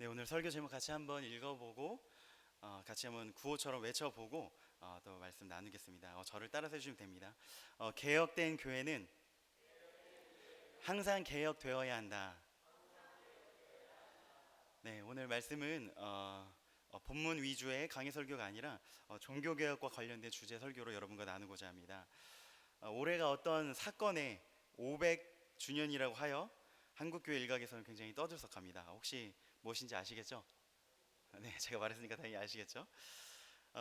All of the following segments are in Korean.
네, 오늘 설교 제목 같이 한번 읽어보고 같이 한번 구호처럼 외쳐보고 또 말씀 나누겠습니다. 저를 따라서 해주시면 됩니다. 개혁된 교회는 항상 개혁되어야 한다. 네, 오늘 말씀은 본문 위주의 강의 설교가 아니라 종교개혁과 관련된 주제 설교로 여러분과 나누고자 합니다. 올해가 어떤 사건의 500주년이라고 하여 한국교회 일각에서는 굉장히 떠들썩합니다. 혹시 무엇인지 아시겠죠? 네, 제가 말했으니까 당연히 아시겠죠?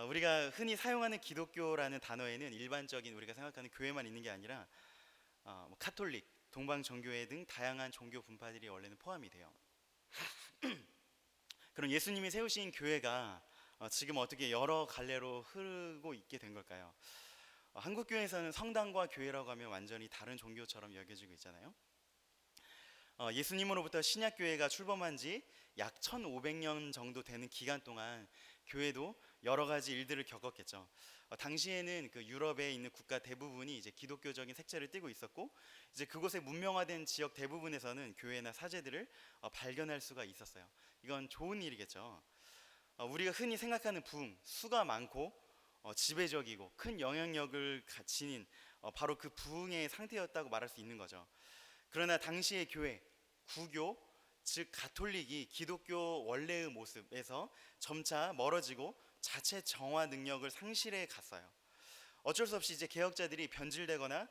우리가 흔히 사용하는 기독교라는 단어에는 일반적인 우리가 생각하는 교회만 있는 게 아니라 카톨릭, 동방 종교회 등 다양한 종교 분파들이 원래는 포함이 돼요. 그럼 예수님이 세우신 교회가 지금 어떻게 여러 갈래로 흐르고 있게 된 걸까요? 한국 교회에서는 성당과 교회라고 하면 완전히 다른 종교처럼 여겨지고 있잖아요. 예수님으로부터 신약교회가 출범한 지 약 1500년 정도 되는 기간 동안 교회도 여러 가지 일들을 겪었겠죠. 당시에는 그 유럽에 있는 국가 대부분이 이제 기독교적인 색채를 띠고 있었고, 이제 그곳의 문명화된 지역 대부분에서는 교회나 사제들을 발견할 수가 있었어요. 이건 좋은 일이겠죠. 우리가 흔히 생각하는 부흥, 수가 많고 지배적이고 큰 영향력을 지닌 바로 그 부흥의 상태였다고 말할 수 있는 거죠. 그러나 당시의 교회, 구교, 즉 가톨릭이 기독교 원래의 모습에서 점차 멀어지고 자체 정화 능력을 상실해 갔어요. 어쩔 수 없이 이제 개혁자들이 변질되거나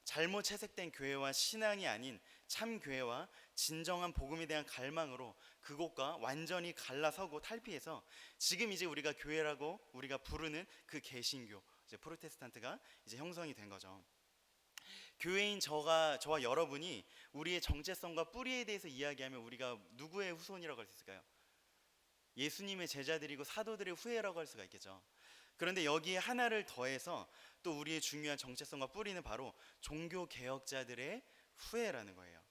잘못 채색된 교회와 신앙이 아닌 참 교회와 진정한 복음에 대한 갈망으로 그곳과 완전히 갈라서고 탈피해서 지금 이제 우리가 교회라고 우리가 부르는 그 개신교, 이제 프로테스탄트가 이제 형성이 된 거죠. 교회인 저와 여러분이 우리의 정체성과 뿌리에 대해서 이야기하면 우리가 누구의 후손이라고 할 수 있을까요? 예수님의 제자들이고 사도들의 후예라고 할 수가 있겠죠. 그런데 여기에 하나를 더해서 또 우리의 중요한 정체성과 뿌리는 바로 종교 개혁자들의 후예라는 거예요.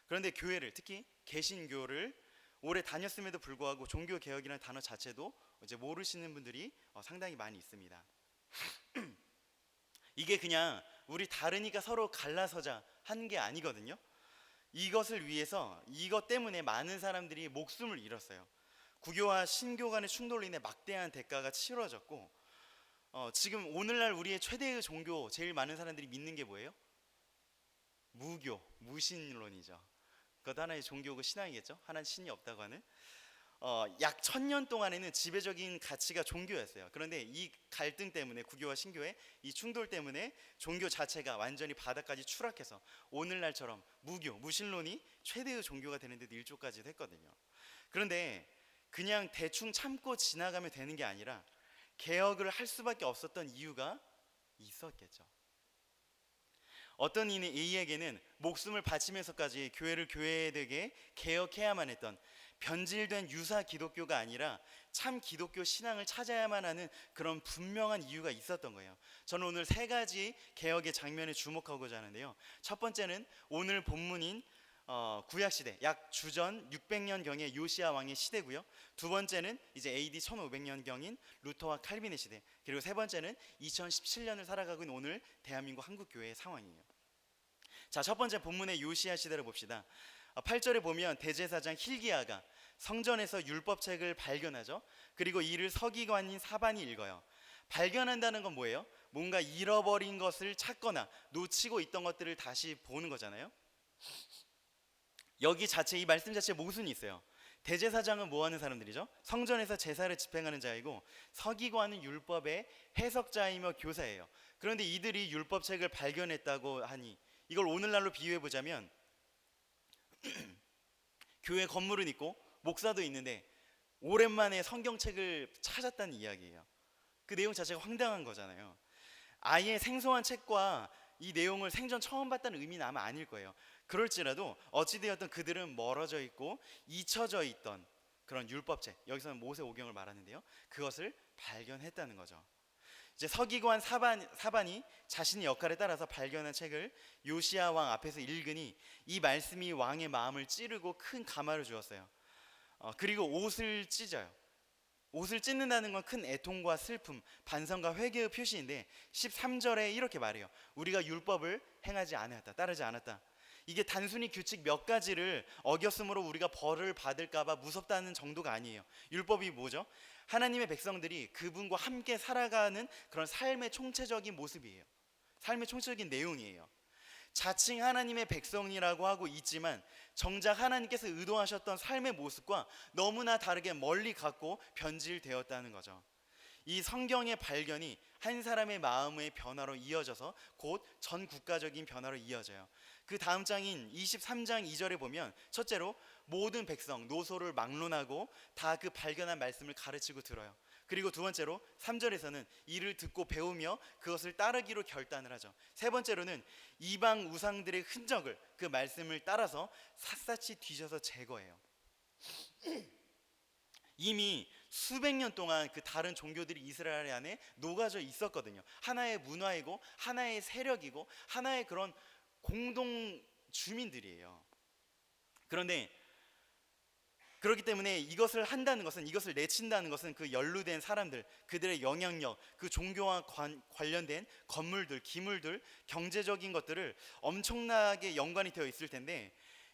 그런데 교회를, 특히 개신교를 오래 다녔음에도 불구하고 종교 개혁이라는 단어 자체도 이제 모르시는 분들이 상당히 많이 있습니다. 이게 그냥 우리 다르니까 서로 갈라서자 한 게 아니거든요. 이것을 위해서, 이것 때문에 많은 사람들이 목숨을 잃었어요. 구교와 신교 간의 충돌로 인해 막대한 대가가 치러졌고, 지금 오늘날 우리의 최대의 종교, 제일 많은 사람들이 믿는 게 뭐예요? 무교, 무신론이죠. 그것도 하나의 종교고 신앙이겠죠. 하나는 신이 없다고 하는. 약 1000년 동안에는 지배적인 가치가 종교였어요. 그런데 이 갈등 때문에, 구교와 신교의 이 충돌 때문에 종교 자체가 완전히 바닥까지 추락해서 오늘날처럼 무교, 무신론이 최대의 종교가 되는 데도 일조까지도 했거든요. 그런데 그냥 대충 참고 지나가면 되는 게 아니라 개혁을 할 수밖에 없었던 이유가 있었겠죠. 어떤 이에게는 목숨을 바치면서까지 교회를 교회되게 개혁해야만 했던 변질된 유사 기독교가 아니라 참 기독교 신앙을 찾아야만 하는 그런 분명한 이유가 있었던 거예요. 저는 오늘 세 가지 개혁의 장면에 주목하고자 하는데요. 첫 번째는 오늘 본문인 구약시대, 약 주전 600년경의 요시야 왕의 시대고요. 두 번째는 이제 AD 1500년경인 루터와 칼빈의 시대, 그리고 세 번째는 2017년을 살아가고 있는 오늘 대한민국 한국교회의 상황이에요. 자, 첫 번째 본문의 요시야 시대를 봅시다. 8절에 보면 대제사장 힐기야가 성전에서 율법책을 발견하죠. 그리고 이를 서기관인 사반이 읽어요. 발견한다는 건 뭐예요? 뭔가 잃어버린 것을 찾거나 놓치고 있던 것들을 다시 보는 거잖아요. 여기 자체, 이 말씀 자체에 모순이 있어요. 대제사장은 뭐 하는 사람들이죠? 성전에서 제사를 집행하는 자이고, 서기관은 율법의 해석자이며 교사예요. 그런데 이들이 율법책을 발견했다고 하니, 이걸 오늘날로 비유해 보자면 교회 건물은 있고 목사도 있는데 오랜만에 성경책을 찾았다는 이야기예요. 그 내용 자체가 황당한 거잖아요. 아예 생소한 책과 이 내용을 생전 처음 봤다는 의미는 아마 아닐 거예요. 그럴지라도 어찌되었든 그들은 멀어져 있고 잊혀져 있던 그런 율법책, 여기서는 모세오경을 말하는데요, 그것을 발견했다는 거죠. 이제 서기관 사반이 자신의 역할에 따라서 발견한 책을 요시야 왕 앞에서 읽으니 이 말씀이 왕의 마음을 찌르고 큰 감화를 주었어요. 그리고 옷을 찢어요. 옷을 찢는다는 건 큰 애통과 슬픔, 반성과 회개의 표시인데 13절에 이렇게 말해요. 우리가 율법을 행하지 않았다, 따르지 않았다. 이게 단순히 규칙 몇 가지를 어겼으므로 우리가 벌을 받을까봐 무섭다는 정도가 아니에요. 율법이 뭐죠? 하나님의 백성들이 그분과 함께 살아가는 그런 삶의 총체적인 모습이에요. 삶의 총체적인 내용이에요. 자칭 하나님의 백성이라고 하고 있지만 정작 하나님께서 의도하셨던 삶의 모습과 너무나 다르게 멀리 갔고 변질되었다는 거죠. 이 성경의 발견이 한 사람의 마음의 변화로 이어져서 곧 전 국가적인 변화로 이어져요. 그 다음 장인 23장 2절에 보면 첫째로 모든 백성 노소를 막론하고 다 그 발견한 말씀을 가르치고 들어요. 그리고 두 번째로 3절에서는 이를 듣고 배우며 그것을 따르기로 결단을 하죠. 세 번째로는 이방 우상들의 흔적을 그 말씀을 따라서 샅샅이 뒤져서 제거해요. 이미 수백 년 동안 그 다른 종교들이 이스라엘 안에 녹아져 있었거든요. 하나의 문화이고 하나의 세력이고 하나의 그런 공동 주민들이에요. 그런데 그렇기 때문에 이것을 한다는 것은, 이것을 내친다는 것은 그 연루된 사람들, 그들의 영향력, 그 종교와 관련된 건물들, 기물들, 경제적인 것들을 엄청나게 연관이 되어 있을 텐데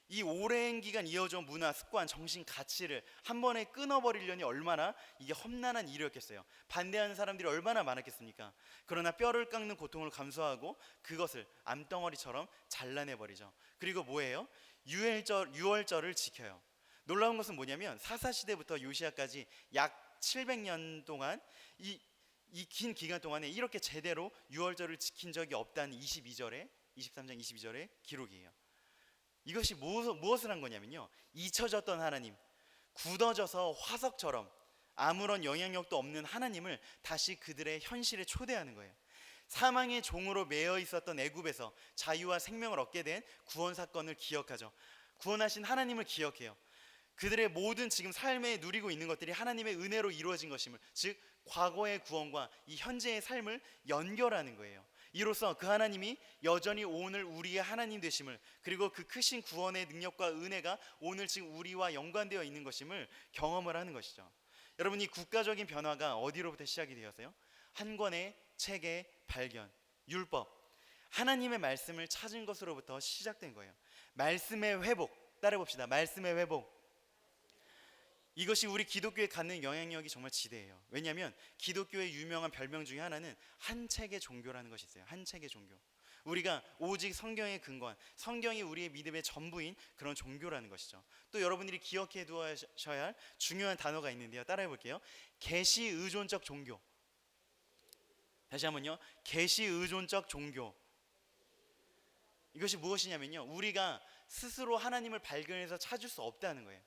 이 오랜 기간 이어져온 문화, 습관, 정신, 가치를 한 번에 끊어버리려니 얼마나 이게 험난한 일이었겠어요. 반대하는 사람들이 얼마나 많았겠습니까? 그러나 뼈를 깎는 고통을 감수하고 그것을 암덩어리처럼 잘라내버리죠. 그리고 뭐예요? 유월절을 지켜요. 놀라운 것은 뭐냐면 사사시대부터 요시야까지 약 700년 동안 이 긴 기간 동안에 이렇게 제대로 유월절을 지킨 적이 없다는 23장 22절의 기록이에요. 이것이 무엇을 한 거냐면요, 잊혀졌던 하나님, 굳어져서 화석처럼 아무런 영향력도 없는 하나님을 다시 그들의 현실에 초대하는 거예요. 사망의 종으로 매여 있었던 애굽에서 자유와 생명을 얻게 된 구원 사건을 기억하죠. 구원하신 하나님을 기억해요. 그들의 모든 지금 삶에 누리고 있는 것들이 하나님의 은혜로 이루어진 것임을, 즉 과거의 구원과 이 현재의 삶을 연결하는 거예요. 이로써 그 하나님이 여전히 오늘 우리의 하나님 되심을, 그리고 그 크신 구원의 능력과 은혜가 오늘 지금 우리와 연관되어 있는 것임을 경험을 하는 것이죠. 여러분, 이 국가적인 변화가 어디로부터 시작이 되었어요? 한 권의 책의 발견, 율법, 하나님의 말씀을 찾은 것으로부터 시작된 거예요. 말씀의 회복, 따라해봅시다. 말씀의 회복. 이것이 우리 기독교에 갖는 영향력이 정말 지대해요. 왜냐하면 기독교의 유명한 별명 중에 하나는 한 책의 종교라는 것이 있어요. 한 책의 종교. 우리가 오직 성경에 근거한, 성경이 우리의 믿음의 전부인 그런 종교라는 것이죠. 또 여러분들이 기억해 두셔야 할 중요한 단어가 있는데요, 따라해 볼게요. 계시 의존적 종교. 다시 한번요. 계시 의존적 종교. 이것이 무엇이냐면요, 우리가 스스로 하나님을 발견해서 찾을 수 없다는 거예요.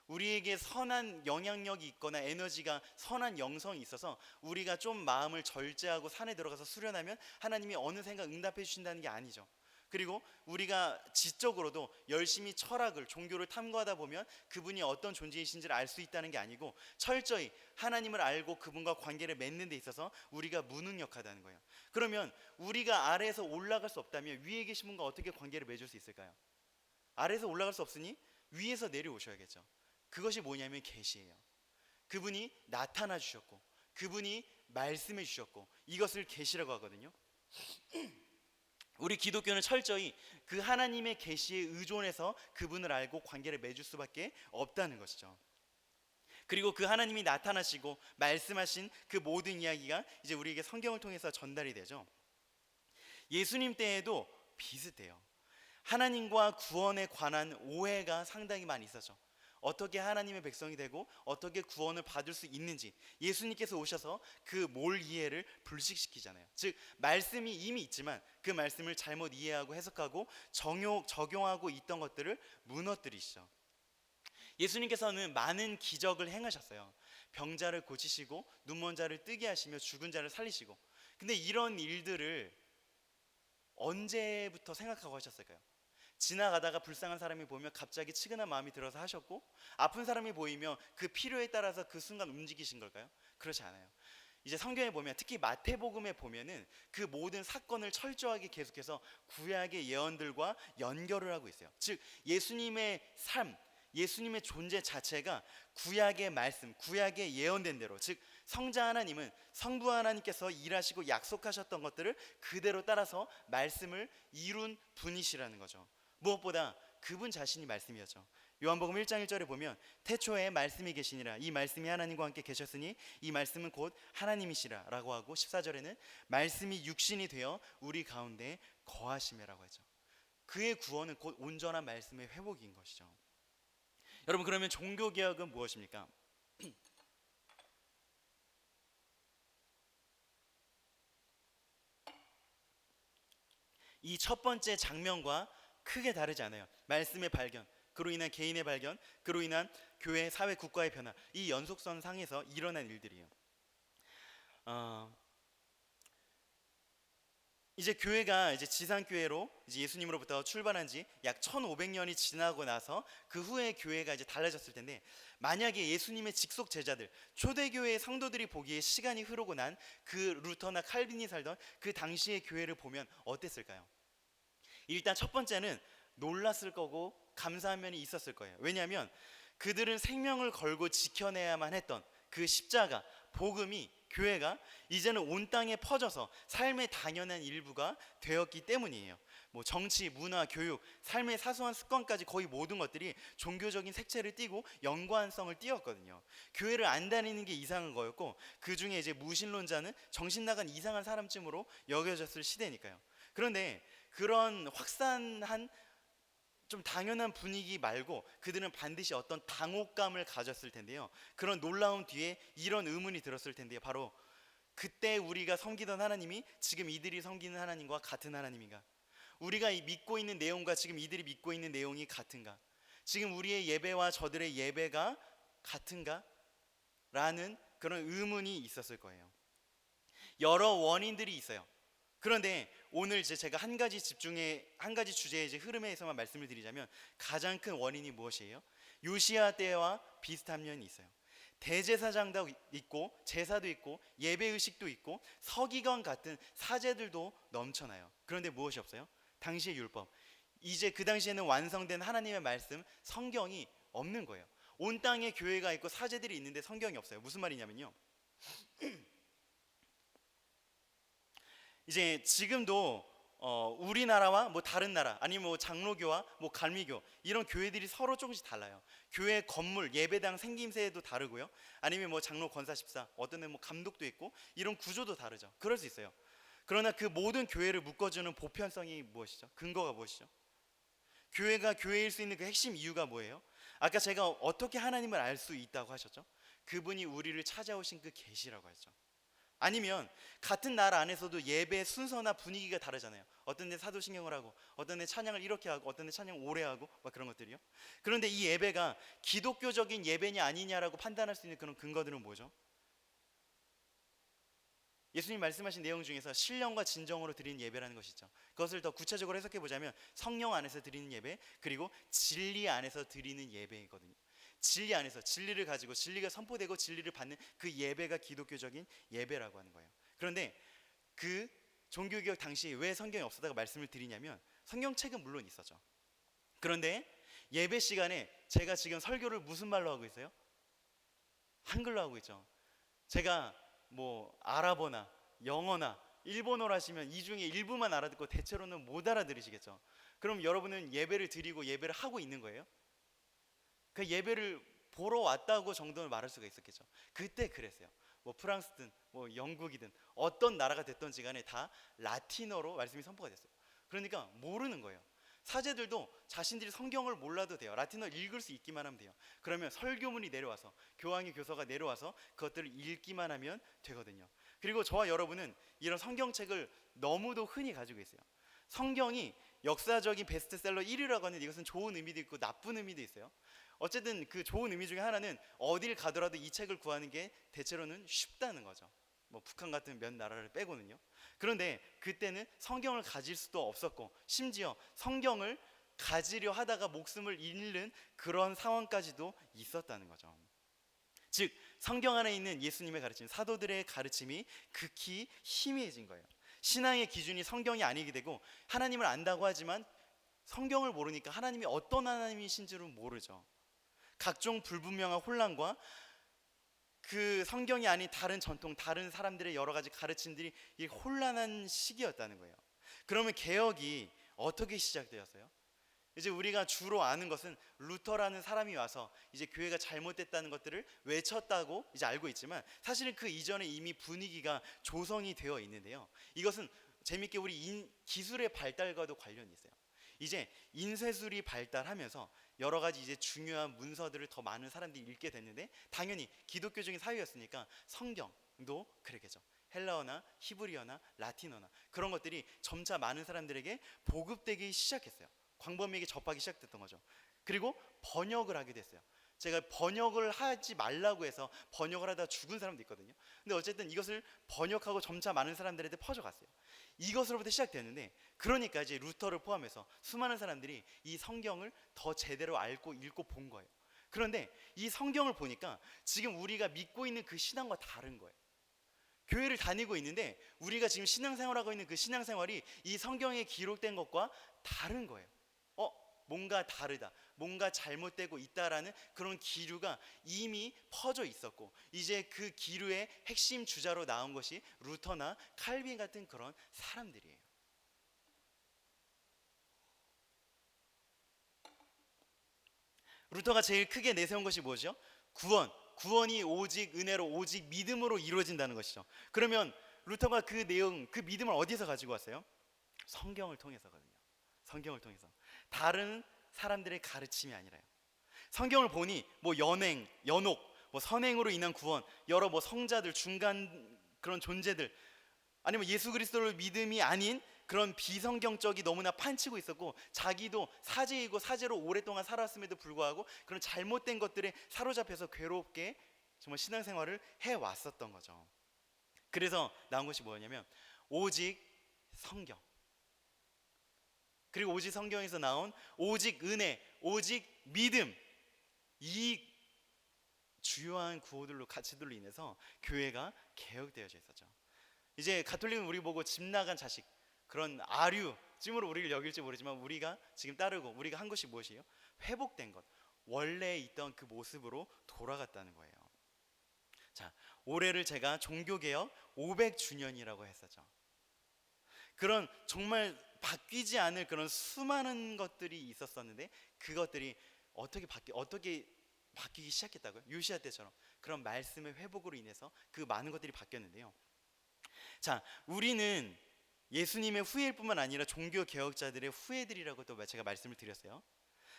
우리에게 선한 영향력이 있거나 에너지가, 선한 영성이 있어서 우리가 좀 마음을 절제하고 산에 들어가서 수련하면 하나님이 어느샌가 응답해 주신다는 게 아니죠. 그리고 우리가 지적으로도 열심히 철학을, 종교를 탐구하다 보면 그분이 어떤 존재이신지를 알 수 있다는 게 아니고 철저히 하나님을 알고 그분과 관계를 맺는 데 있어서 우리가 무능력하다는 거예요. 그러면 우리가 아래에서 올라갈 수 없다면 위에 계신 분과 어떻게 관계를 맺을 수 있을까요? 아래에서 올라갈 수 없으니 위에서 내려오셔야겠죠. 그것이 뭐냐면 계시예요. 그분이 나타나 주셨고 그분이 말씀해 주셨고 이것을 계시라고 하거든요. 우리 기독교는 철저히 그 하나님의 계시에 의존해서 그분을 알고 관계를 맺을 수밖에 없다는 것이죠. 그리고 그 하나님이 나타나시고 말씀하신 그 모든 이야기가 이제 우리에게 성경을 통해서 전달이 되죠. 예수님 때에도 비슷해요. 하나님과 구원에 관한 오해가 상당히 많이 있었죠. 어떻게 하나님의 백성이 되고 어떻게 구원을 받을 수 있는지 예수님께서 오셔서 그 몰 이해를 불식시키잖아요. 즉 말씀이 이미 있지만 그 말씀을 잘못 이해하고 해석하고 적용하고 있던 것들을 무너뜨리시죠. 예수님께서는 많은 기적을 행하셨어요. 병자를 고치시고 눈먼 자를 뜨게 하시며 죽은 자를 살리시고. 근데 이런 일들을 언제부터 생각하고 하셨을까요? 지나가다가 불쌍한 사람이 보면 갑자기 측은한 마음이 들어서 하셨고, 아픈 사람이 보이면 그 필요에 따라서 그 순간 움직이신 걸까요? 그렇지 않아요. 이제 성경에 보면, 특히 마태복음에 보면은 그 모든 사건을 철저하게 계속해서 구약의 예언들과 연결을 하고 있어요. 즉 예수님의 삶, 예수님의 존재 자체가 구약의 말씀, 구약의 예언된 대로, 즉 성자 하나님은, 성부 하나님께서 일하시고 약속하셨던 것들을 그대로 따라서 말씀을 이룬 분이시라는 거죠. 무엇보다 그분 자신이 말씀이었죠. 요한복음 1장 1절에 보면 태초에 말씀이 계시니라, 이 말씀이 하나님과 함께 계셨으니 이 말씀은 곧 하나님이시라 라고 하고, 14절에는 말씀이 육신이 되어 우리 가운데 거하심이라고 하죠. 그의 구원은 곧 온전한 말씀의 회복인 것이죠. 여러분, 그러면 종교개혁은 무엇입니까? 이 첫 번째 장면과 크게 다르지 않아요. 말씀의 발견, 그로 인한 개인의 발견, 그로 인한 교회, 사회, 국가의 변화, 이 연속선 상에서 일어난 일들이에요. 이제 교회가 이제 지상교회로 이제 예수님으로부터 출발한 지 약 1500년이 지나고 나서 그 후에 교회가 이제 달라졌을 텐데, 만약에 예수님의 직속 제자들, 초대교회의 성도들이 보기에 시간이 흐르고 난 그 루터나 칼빈이 살던 그 당시의 교회를 보면 어땠을까요? 일단 첫 번째는 놀랐을 거고 감사한 면이 있었을 거예요. 왜냐하면 그들은 생명을 걸고 지켜내야만 했던 그 십자가, 복음이, 교회가 이제는 온 땅에 퍼져서 삶의 당연한 일부가 되었기 때문이에요. 뭐 정치, 문화, 교육, 삶의 사소한 습관까지 거의 모든 것들이 종교적인 색채를 띠고 연관성을 띠었거든요. 교회를 안 다니는 게 이상한 거였고, 그 중에 이제 무신론자는 정신 나간 이상한 사람쯤으로 여겨졌을 시대니까요. 그런데 그런 확산한 좀 당연한 분위기 말고 그들은 반드시 어떤 당혹감을 가졌을 텐데요. 그런 놀라운 뒤에 이런 의문이 들었을 텐데요. 바로 그때 우리가 섬기던 하나님이 지금 이들이 섬기는 하나님과 같은 하나님인가? 우리가 믿고 있는 내용과 지금 이들이 믿고 있는 내용이 같은가? 지금 우리의 예배와 저들의 예배가 같은가? 라는 그런 의문이 있었을 거예요. 여러 원인들이 있어요. 그런데 오늘 이제 제가 한 가지 주제의 이제 흐름에서만 말씀을 드리자면, 가장 큰 원인이 무엇이에요? 요시야 때와 비슷한 면이 있어요. 대제사장도 있고 제사도 있고 예배 의식도 있고 서기관 같은 사제들도 넘쳐나요. 그런데 무엇이 없어요? 당시의 율법, 이제 그 당시에는 완성된 하나님의 말씀, 성경이 없는 거예요. 온 땅에 교회가 있고 사제들이 있는데 성경이 없어요. 무슨 말이냐면요, 이제 지금도 우리나라와 뭐 다른 나라, 아니면 뭐 장로교와 뭐 갈미교, 이런 교회들이 서로 조금씩 달라요. 교회 건물, 예배당 생김새도 다르고요. 아니면 뭐 장로 권사 집사, 어떤 데는 뭐 감독도 있고, 이런 구조도 다르죠. 그럴 수 있어요. 그러나 그 모든 교회를 묶어주는 보편성이 무엇이죠? 근거가 무엇이죠? 교회가 교회일 수 있는 그 핵심 이유가 뭐예요? 아까 제가 어떻게 하나님을 알 수 있다고 하셨죠? 그분이 우리를 찾아오신 그 계시라고 했죠. 아니면 같은 나라 안에서도 예배 순서나 분위기가 다르잖아요. 어떤 데 사도신경을 하고, 어떤 데 찬양을 이렇게 하고, 어떤 데 찬양 오래 하고, 막 그런 것들이요. 그런데 이 예배가 기독교적인 예배냐 아니냐라고 판단할 수 있는 그런 근거들은 뭐죠? 예수님 말씀하신 내용 중에서 신령과 진정으로 드리는 예배라는 것이 있죠. 그것을 더 구체적으로 해석해 보자면 성령 안에서 드리는 예배, 그리고 진리 안에서 드리는 예배이거든요. 진리 안에서 진리를 가지고 진리가 선포되고 진리를 받는 그 예배가 기독교적인 예배라고 하는 거예요. 그런데 그 종교개혁 당시에 왜 성경이 없었다고 말씀을 드리냐면, 성경책은 물론 있었죠. 그런데 예배 시간에 제가 지금 설교를 무슨 말로 하고 있어요? 한글로 하고 있죠. 제가 뭐 아랍어나 영어나 일본어로 하시면 이 중에 일부만 알아듣고 대체로는 못 알아들으시겠죠. 그럼 여러분은 예배를 드리고 예배를 하고 있는 거예요? 그 예배를 보러 왔다고 정도는 말할 수가 있었겠죠. 그때 그랬어요. 뭐 프랑스든 뭐 영국이든 어떤 나라가 됐던지 간에 다 라틴어로 말씀이 선포가 됐어요. 그러니까 모르는 거예요. 사제들도 자신들이 성경을 몰라도 돼요. 라틴어 읽을 수 있기만 하면 돼요. 그러면 설교문이 내려와서, 교황의 교서가 내려와서 그것들을 읽기만 하면 되거든요. 그리고 저와 여러분은 이런 성경책을 너무도 흔히 가지고 있어요. 성경이 역사적인 베스트셀러 1위라고 하는데, 이것은 좋은 의미도 있고 나쁜 의미도 있어요. 어쨌든 그 좋은 의미 중에 하나는 어딜 가더라도 이 책을 구하는 게 대체로는 쉽다는 거죠. 뭐 북한 같은 몇 나라를 빼고는요. 그런데 그때는 성경을 가질 수도 없었고, 심지어 성경을 가지려 하다가 목숨을 잃는 그런 상황까지도 있었다는 거죠. 즉 성경 안에 있는 예수님의 가르침, 사도들의 가르침이 극히 희미해진 거예요. 신앙의 기준이 성경이 아니게 되고, 하나님을 안다고 하지만 성경을 모르니까 하나님이 어떤 하나님이신지를 모르죠. 각종 불분명한 혼란과 그 성경이 아닌 다른 전통, 다른 사람들의 여러 가지 가르침들이 이 혼란한 시기였다는 거예요. 그러면 개혁이 어떻게 시작되었어요? 이제 우리가 주로 아는 것은 루터라는 사람이 와서 이제 교회가 잘못됐다는 것들을 외쳤다고 이제 알고 있지만, 사실은 그 이전에 이미 분위기가 조성이 되어 있는데요. 이것은 재밌게 우리 기술의 발달과도 관련이 있어요. 이제 인쇄술이 발달하면서 여러 가지 이제 중요한 문서들을 더 많은 사람들이 읽게 됐는데, 당연히 기독교적인 사회였으니까 성경도 그러겠죠. 헬라어나 히브리어나 라틴어나 그런 것들이 점차 많은 사람들에게 보급되기 시작했어요. 광범위하게 접하기 시작됐던 거죠. 그리고 번역을 하게 됐어요. 제가 번역을 하지 말라고 해서 번역을 하다 죽은 사람도 있거든요. 근데 어쨌든 이것을 번역하고 점차 많은 사람들한테 퍼져갔어요. 이것으로부터 시작됐는데, 그러니까 이제 루터를 포함해서 수많은 사람들이 이 성경을 더 제대로 알고 읽고 본 거예요. 그런데 이 성경을 보니까 지금 우리가 믿고 있는 그 신앙과 다른 거예요. 교회를 다니고 있는데 우리가 지금 신앙생활하고 있는 그 신앙생활이 이 성경에 기록된 것과 다른 거예요. 뭔가 다르다, 뭔가 잘못되고 있다라는 그런 기류가 이미 퍼져 있었고, 이제 그 기류의 핵심 주자로 나온 것이 루터나 칼빈 같은 그런 사람들이에요. 루터가 제일 크게 내세운 것이 뭐죠? 구원이 오직 은혜로, 오직 믿음으로 이루어진다는 것이죠. 그러면 루터가 그 내용, 그 믿음을 어디서 가지고 왔어요? 성경을 통해서거든요. 성경을 통해서. 다른 사람들의 가르침이 아니라요. 성경을 보니 뭐 연행, 연옥, 뭐 선행으로 인한 구원, 여러 뭐 성자들, 중간 그런 존재들, 아니면 예수 그리스도를 믿음이 아닌 그런 비성경적이 너무나 판치고 있었고, 자기도 사제이고 사제로 오랫동안 살았음에도 불구하고 그런 잘못된 것들에 사로잡혀서 괴롭게 정말 신앙생활을 해왔었던 거죠. 그래서 나온 것이 뭐냐면 오직 성경, 그리고 오직 성경에서 나온 오직 은혜, 오직 믿음, 이 주요한 구호들로, 가치들로 인해서 교회가 개혁되어져 있었죠. 이제 가톨릭은 우리 보고 집 나간 자식, 그런 아류쯤으로 우리를 여길지 모르지만, 우리가 지금 따르고 우리가 한 것이 무엇이에요? 회복된 것, 원래 있던 그 모습으로 돌아갔다는 거예요. 자, 올해를 제가 종교개혁 500주년이라고 했었죠. 그런 정말 바뀌지 않을 그런 수많은 것들이 있었었는데, 그것들이 어떻게 바뀌기 시작했다고요? 요시야 때처럼 그런 말씀의 회복으로 인해서 그 많은 것들이 바뀌었는데요. 자, 우리는 예수님의 후예일 뿐만 아니라 종교 개혁자들의 후예들이라고 또 제가 말씀을 드렸어요.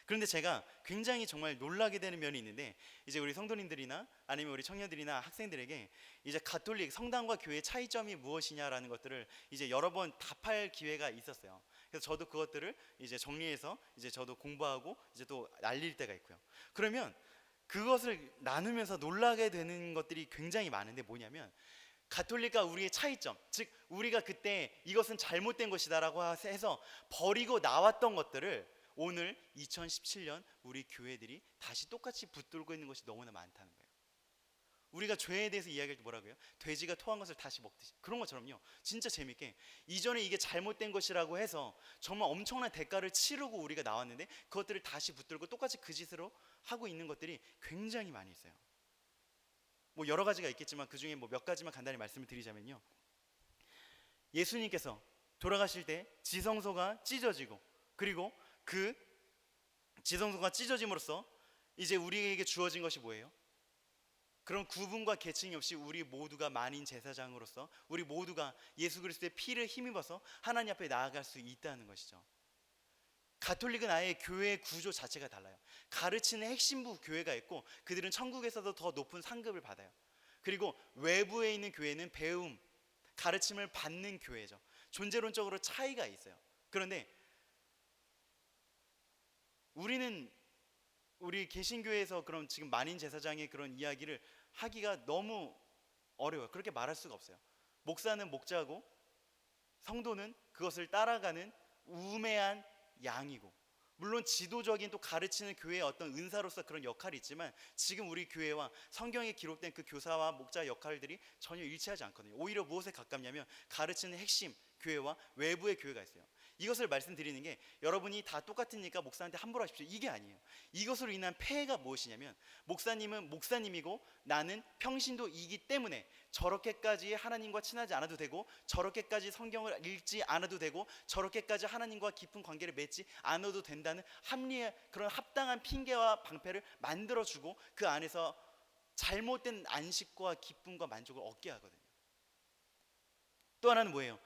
그런데 제가 굉장히 정말 놀라게 되는 면이 있는데, 이제 우리 성도님들이나 아니면 우리 청년들이나 학생들에게 이제 가톨릭 성당과 교회의 차이점이 무엇이냐라는 것들을 이제 여러 번 답할 기회가 있었어요. 그래서 저도 그것들을 이제 정리해서 이제 저도 공부하고 이제 또 알릴 때가 있고요. 그러면 그것을 나누면서 놀라게 되는 것들이 굉장히 많은데, 뭐냐면 가톨릭과 우리의 차이점, 즉 우리가 그때 이것은 잘못된 것이다라고 해서 버리고 나왔던 것들을 오늘 2017년 우리 교회들이 다시 똑같이 붙들고 있는 것이 너무나 많다는 거예요. 우리가 죄에 대해서 이야기할 때 뭐라고요? 돼지가 토한 것을 다시 먹듯이, 그런 것처럼요. 진짜 재밌게 이전에 이게 잘못된 것이라고 해서 정말 엄청난 대가를 치르고 우리가 나왔는데, 그것들을 다시 붙들고 똑같이 그 짓으로 하고 있는 것들이 굉장히 많이 있어요. 뭐 여러 가지가 있겠지만 그 중에 뭐 몇 가지만 간단히 말씀을 드리자면요, 예수님께서 돌아가실 때 지성소가 찢어지고, 그리고 그 지성소가 찢어짐으로써 이제 우리에게 주어진 것이 뭐예요? 그런 구분과 계층이 없이 우리 모두가 만인 제사장으로서 우리 모두가 예수 그리스도의 피를 힘입어서 하나님 앞에 나아갈 수 있다는 것이죠. 가톨릭은 아예 교회의 구조 자체가 달라요. 가르치는 핵심부 교회가 있고, 그들은 천국에서도 더 높은 상급을 받아요. 그리고 외부에 있는 교회는 배움, 가르침을 받는 교회죠. 존재론적으로 차이가 있어요. 그런데 우리 개신교에서 그런 지금 만인 제사장의 그런 이야기를 하기가 너무 어려워요. 그렇게 말할 수가 없어요. 목사는 목자고 성도는 그것을 따라가는 우매한 양이고, 물론 지도적인 또 가르치는 교회의 어떤 은사로서 그런 역할이 있지만, 지금 우리 교회와 성경에 기록된 그 교사와 목자 역할들이 전혀 일치하지 않거든요. 오히려 무엇에 가깝냐면 가르치는 핵심 교회와 외부의 교회가 있어요. 이것을 말씀드리는 게 여러분이 다 똑같으니까 목사한테 함부로 하십시오, 이게 아니에요. 이것으로 인한 폐해가 무엇이냐면 목사님은 목사님이고 나는 평신도이기 때문에 저렇게까지 하나님과 친하지 않아도 되고 저렇게까지 성경을 읽지 않아도 되고 저렇게까지 하나님과 깊은 관계를 맺지 않아도 된다는 합리의 그런 합당한 핑계와 방패를 만들어주고 그 안에서 잘못된 안식과 기쁨과 만족을 얻게 하거든요. 또 하나는 뭐예요?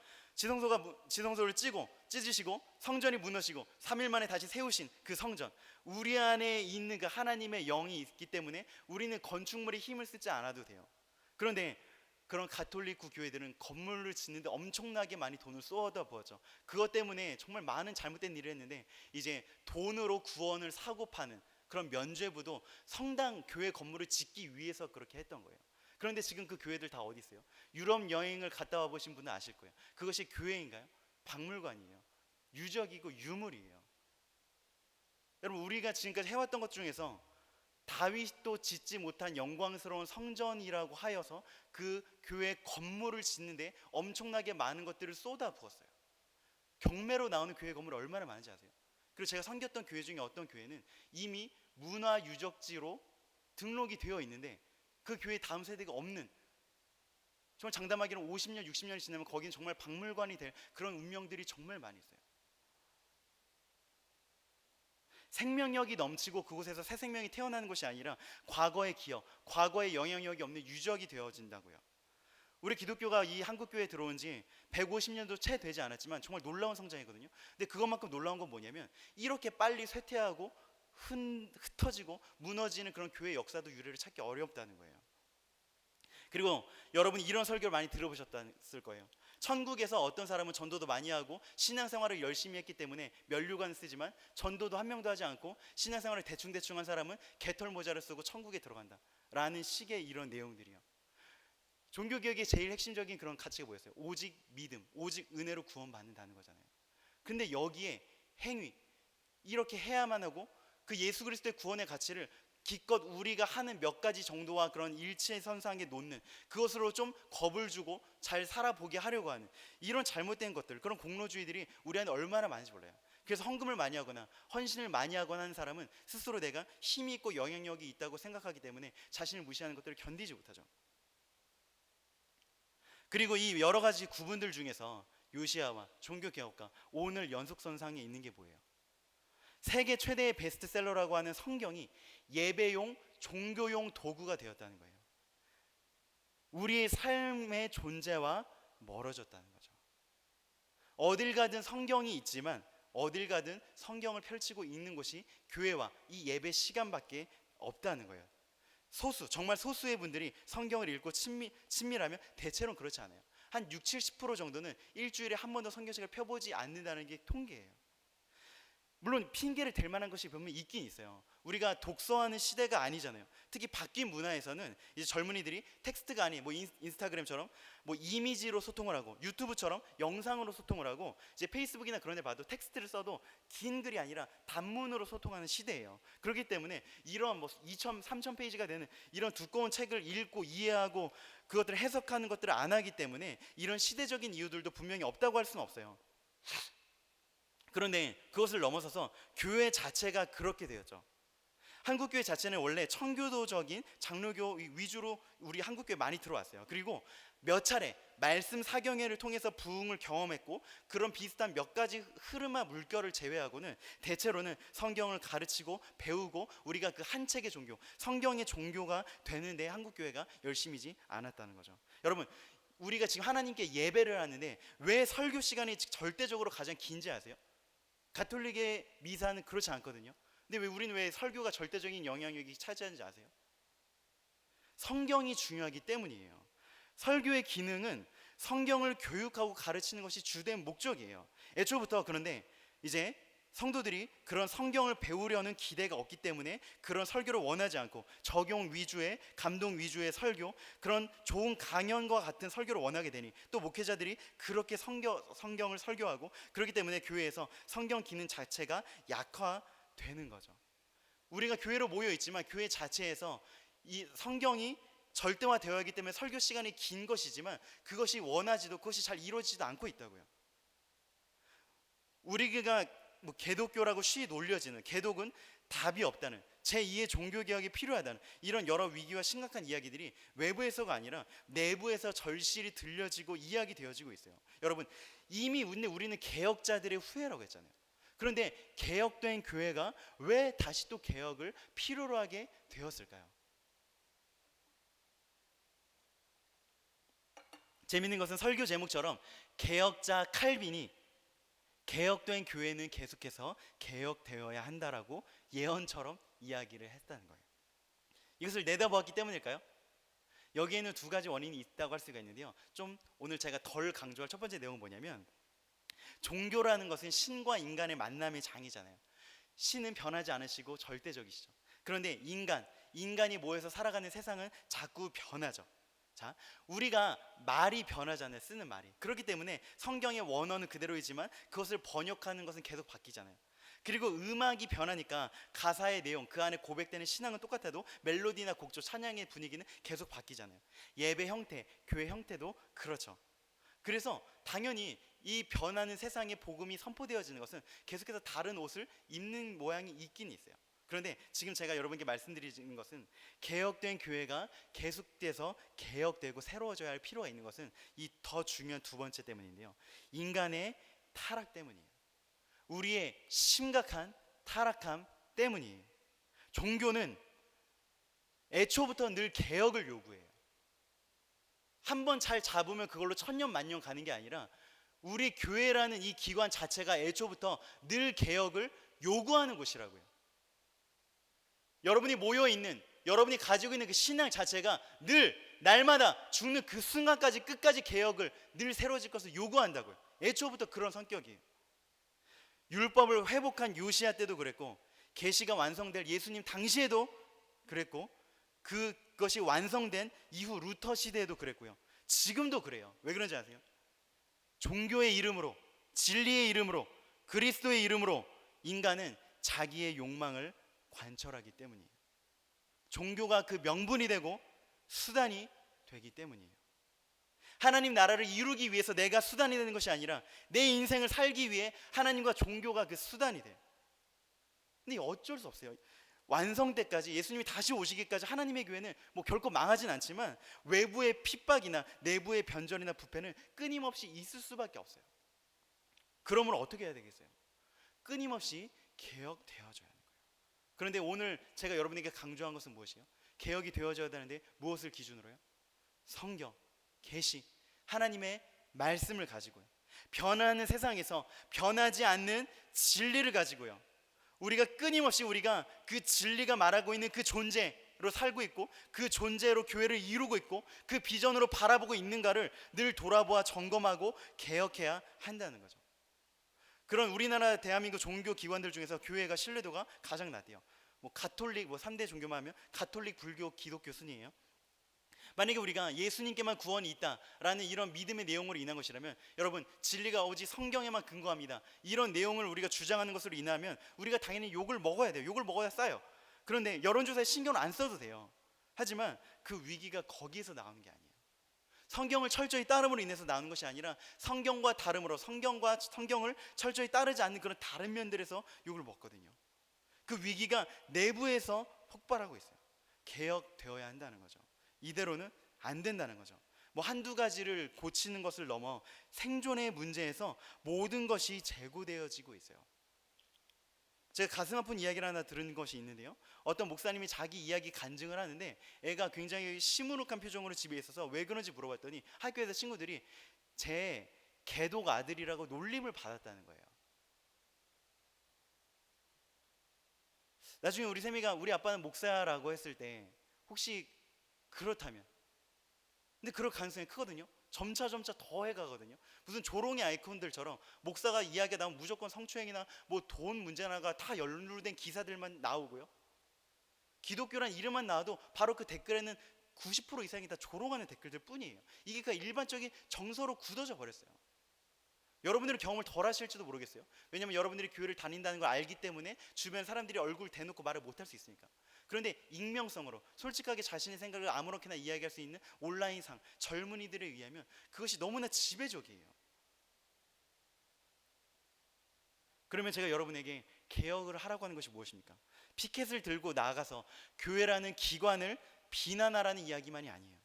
지성소를 찢으시고 성전이 무너지고 3일 만에 다시 세우신 그 성전, 우리 안에 있는 그 하나님의 영이 있기 때문에 우리는 건축물에 힘을 쓰지 않아도 돼요. 그런데 그런 가톨릭 교회들은 건물을 짓는데 엄청나게 많이 돈을 쏟아부었죠. 그것 때문에 정말 많은 잘못된 일을 했는데 이제 돈으로 구원을 사고 파는 그런 면죄부도 성당 교회 건물을 짓기 위해서 그렇게 했던 거예요. 그런데 지금 그 교회들 다 어디 있어요? 유럽 여행을 갔다 와 보신 분은 아실 거예요. 그것이 교회인가요? 박물관이에요. 유적이고 유물이에요. 여러분, 우리가 지금까지 해왔던 것 중에서 다윗도 짓지 못한 영광스러운 성전이라고 하여서 그 교회 건물을 짓는데 엄청나게 많은 것들을 쏟아부었어요. 경매로 나오는 교회 건물이 얼마나 많은지 아세요? 그리고 제가 섬겼던 교회 중에 어떤 교회는 이미 문화유적지로 등록이 되어 있는데 그 교회 다음 세대가 없는, 정말 장담하기로는 50년, 60년이 지나면 거기는 정말 박물관이 될 그런 운명들이 정말 많이 있어요. 생명력이 넘치고 그곳에서 새 생명이 태어나는 것이 아니라 과거의 기억, 과거의 영향력이 없는 유적이 되어진다고요. 우리 기독교가 이 한국교회에 들어온 지 150년도 채 되지 않았지만 정말 놀라운 성장이거든요. 근데 그것만큼 놀라운 건 뭐냐면 이렇게 빨리 쇠퇴하고 흩어지고 무너지는 그런 교회 역사도 유래를 찾기 어렵다는 거예요. 그리고 여러분 이런 설교를 많이 들어보셨을 거예요. 천국에서 어떤 사람은 전도도 많이 하고 신앙생활을 열심히 했기 때문에 면류관 쓰지만 전도도 한 명도 하지 않고 신앙생활을 대충대충 한 사람은 개털 모자를 쓰고 천국에 들어간다 라는 식의 이런 내용들이요. 종교개혁의 제일 핵심적인 그런 가치가 뭐였어요? 오직 믿음, 오직 은혜로 구원받는다는 거잖아요. 근데 여기에 행위, 이렇게 해야만 하고 그 예수 그리스도의 구원의 가치를 기껏 우리가 하는 몇 가지 정도와 그런 일치선상에 놓는, 그것으로 좀 겁을 주고 잘 살아보게 하려고 하는 이런 잘못된 것들, 그런 공로주의들이 우리 안에 얼마나 많은지 몰라요. 그래서 헌금을 많이 하거나 헌신을 많이 하거나 하는 사람은 스스로 내가 힘이 있고 영향력이 있다고 생각하기 때문에 자신을 무시하는 것들을 견디지 못하죠. 그리고 이 여러 가지 구분들 중에서 요시야와 종교개혁과 오늘 연속선상에 있는 게 뭐예요? 세계 최대의 베스트셀러라고 하는 성경이 예배용, 종교용 도구가 되었다는 거예요. 우리의 삶의 존재와 멀어졌다는 거죠. 어딜 가든 성경이 있지만 어딜 가든 성경을 펼치고 있는 곳이 교회와 이 예배 시간밖에 없다는 거예요. 정말 소수의 분들이 성경을 읽고 친밀하면 대체로는 그렇지 않아요. 한 60-70% 정도는 일주일에 한 번도 성경책을 펴보지 않는다는 게 통계예요. 물론 핑계를 댈 만한 것이 분명히 있긴 있어요. 우리가 독서하는 시대가 아니잖아요. 특히 바뀐 문화에서는 이제 젊은이들이 텍스트가 아닌 뭐 인스타그램처럼 뭐 이미지로 소통을 하고 유튜브처럼 영상으로 소통을 하고 이제 페이스북이나 그런 데 봐도 텍스트를 써도 긴 글이 아니라 단문으로 소통하는 시대예요. 그렇기 때문에 이런 뭐 2,000, 3,000페이지가 되는 이런 두꺼운 책을 읽고 이해하고 그것들을 해석하는 것들을 안 하기 때문에 이런 시대적인 이유들도 분명히 없다고 할 수는 없어요. 그런데 그것을 넘어서서 교회 자체가 그렇게 되었죠. 한국교회 자체는 원래 청교도적인 장로교 위주로 우리 한국교회 많이 들어왔어요. 그리고 몇 차례 말씀 사경회를 통해서 부흥을 경험했고 그런 비슷한 몇 가지 흐름과 물결을 제외하고는 대체로는 성경을 가르치고 배우고 우리가 그 한 책의 종교, 성경의 종교가 되는데 한국교회가 열심히지 않았다는 거죠. 여러분, 우리가 지금 하나님께 예배를 하는데 왜 설교 시간이 절대적으로 가장 긴지 아세요? 가톨릭의 미사는 그렇지 않거든요. 근데 우리는 왜 설교가 절대적인 영향력이 차지하는지 아세요? 성경이 중요하기 때문이에요. 설교의 기능은 성경을 교육하고 가르치는 것이 주된 목적이에요. 애초부터. 그런데 이제 성도들이 그런 성경을 배우려는 기대가 없기 때문에 그런 설교를 원하지 않고 적용 위주의, 감동 위주의 설교, 그런 좋은 강연과 같은 설교를 원하게 되니 또 목회자들이 그렇게 성경을 설교하고 그렇기 때문에 교회에서 성경 기능 자체가 약화되는 거죠. 우리가 교회로 모여 있지만 교회 자체에서 이 성경이 절대화되어 있기 때문에 설교 시간이 긴 것이지만 그것이 원하지도, 그것이 잘 이루어지지도 않고 있다고요. 우리가 뭐 개독교라고 쉬이 놀려지는, 개독은 답이 없다는, 제2의 종교개혁이 필요하다는 이런 여러 위기와 심각한 이야기들이 외부에서가 아니라 내부에서 절실히 들려지고 이야기되어지고 있어요. 여러분, 이미 우리는 개혁자들의 후예라고 했잖아요. 그런데 개혁된 교회가 왜 다시 또 개혁을 필요로 하게 되었을까요? 재밌는 것은 설교 제목처럼 개혁자 칼빈이 개혁된 교회는 계속해서 개혁되어야 한다라고 예언처럼 이야기를 했다는 거예요. 이것을 내다보았기 때문일까요? 여기에는 두 가지 원인이 있다고 할 수가 있는데요. 좀 오늘 제가 덜 강조할 첫 번째 내용은 뭐냐면, 종교라는 것은 신과 인간의 만남의 장이잖아요. 신은 변하지 않으시고 절대적이시죠. 그런데 인간이 모여서 살아가는 세상은 자꾸 변하죠. 자, 우리가 말이 변하잖아요. 쓰는 말이. 그렇기 때문에 성경의 원어는 그대로이지만 그것을 번역하는 것은 계속 바뀌잖아요. 그리고 음악이 변하니까 가사의 내용, 그 안에 고백되는 신앙은 똑같아도 멜로디나 곡조, 찬양의 분위기는 계속 바뀌잖아요. 예배 형태, 교회 형태도 그렇죠. 그래서 당연히 이 변하는 세상에 복음이 선포되어지는 것은 계속해서 다른 옷을 입는 모양이 있긴 있어요. 그런데 지금 제가 여러분께 말씀드리는 것은, 개혁된 교회가 계속돼서 개혁되고 새로워져야 할 필요가 있는 것은 이 더 중요한 두 번째 때문인데요. 인간의 타락 때문이에요. 우리의 심각한 타락함 때문이에요. 종교는 애초부터 늘 개혁을 요구해요. 한번 잘 잡으면 그걸로 천년 만년 가는 게 아니라 우리 교회라는 이 기관 자체가 애초부터 늘 개혁을 요구하는 곳이라고요. 여러분이 모여있는, 여러분이 가지고 있는 그 신앙 자체가 늘 날마다 죽는 그 순간까지 끝까지 개혁을 늘 새로워질 것을 요구한다고요. 애초부터 그런 성격이에요. 율법을 회복한 요시야 때도 그랬고, 계시가 완성될 예수님 당시에도 그랬고, 그것이 완성된 이후 루터 시대에도 그랬고요. 지금도 그래요. 왜 그런지 아세요? 종교의 이름으로, 진리의 이름으로, 그리스도의 이름으로 인간은 자기의 욕망을 관철하기 때문이에요. 종교가 그 명분이 되고 수단이 되기 때문이에요. 하나님 나라를 이루기 위해서 내가 수단이 되는 것이 아니라 내 인생을 살기 위해 하나님과 종교가 그 수단이 돼요. 근데 어쩔 수 없어요. 완성 때까지, 예수님이 다시 오시기까지 하나님의 교회는 뭐 결코 망하진 않지만 외부의 핍박이나 내부의 변절이나 부패는 끊임없이 있을 수밖에 없어요. 그러면 어떻게 해야 되겠어요? 끊임없이 개혁되어져야 하는 거예요. 그런데 오늘 제가 여러분에게 강조한 것은 무엇이에요? 개혁이 되어져야 되는데 무엇을 기준으로요? 성경, 계시, 하나님의 말씀을 가지고요. 변하는 세상에서 변하지 않는 진리를 가지고요. 우리가 끊임없이 우리가 그 진리가 말하고 있는 그 존재로 살고 있고, 그 존재로 교회를 이루고 있고, 그 비전으로 바라보고 있는가를 늘 돌아보아 점검하고 개혁해야 한다는 거죠. 그런 우리나라 대한민국 종교 기관들 중에서 교회가 신뢰도가 가장 낮대요. 뭐 가톨릭, 뭐 3대 종교만 하면 가톨릭, 불교, 기독교 순이에요. 만약에 우리가 예수님께만 구원이 있다라는 이런 믿음의 내용으로 인한 것이라면, 여러분, 진리가 오직 성경에만 근거합니다, 이런 내용을 우리가 주장하는 것으로 인하면 우리가 당연히 욕을 먹어야 돼요. 욕을 먹어야 싸요. 그런데 여론조사에 신경을 안 써도 돼요. 하지만 그 위기가 거기에서 나오는 게 아니에요. 성경을 철저히 따름으로 인해서 나오는 것이 아니라 성경과 다름으로, 성경을 철저히 따르지 않는 그런 다른 면들에서 욕을 먹거든요. 그 위기가 내부에서 폭발하고 있어요. 개혁되어야 한다는 거죠. 이대로는 안 된다는 거죠. 뭐 한두 가지를 고치는 것을 넘어 생존의 문제에서 모든 것이 재고되어지고 있어요. 제가 가슴 아픈 이야기를 하나 들은 것이 있는데요, 어떤 목사님이 자기 이야기 간증을 하는데 애가 굉장히 시무룩한 표정으로 집에 있어서 왜 그런지 물어봤더니 학교에서 친구들이 제 개독 아들이라고 놀림을 받았다는 거예요. 나중에 우리 세미가 우리 아빠는 목사라고 했을 때 혹시 그렇다면, 근데 그럴 가능성이 크거든요. 점차 더 해가거든요. 무슨 조롱의 아이콘들처럼 목사가 이야기가 나오면 무조건 성추행이나 뭐 돈 문제나가 다 연루된 기사들만 나오고요. 기독교란 이름만 나와도 바로 그 댓글에는 90% 이상이 다 조롱하는 댓글들 뿐이에요. 이게 그 일반적인 정서로 굳어져 버렸어요. 여러분들은 경험을 덜 하실지도 모르겠어요. 왜냐하면 여러분들이 교회를 다닌다는 걸 알기 때문에 주변 사람들이 얼굴 대놓고 말을 못할 수 있으니까. 그런데 익명성으로 솔직하게 자신의 생각을 아무렇게나 이야기할 수 있는 온라인상 젊은이들에 의하면 그것이 너무나 지배적이에요. 그러면 제가 여러분에게 개혁을 하라고 하는 것이 무엇입니까? 피켓을 들고 나아가서 교회라는 기관을 비난하라는 이야기만이 아니에요.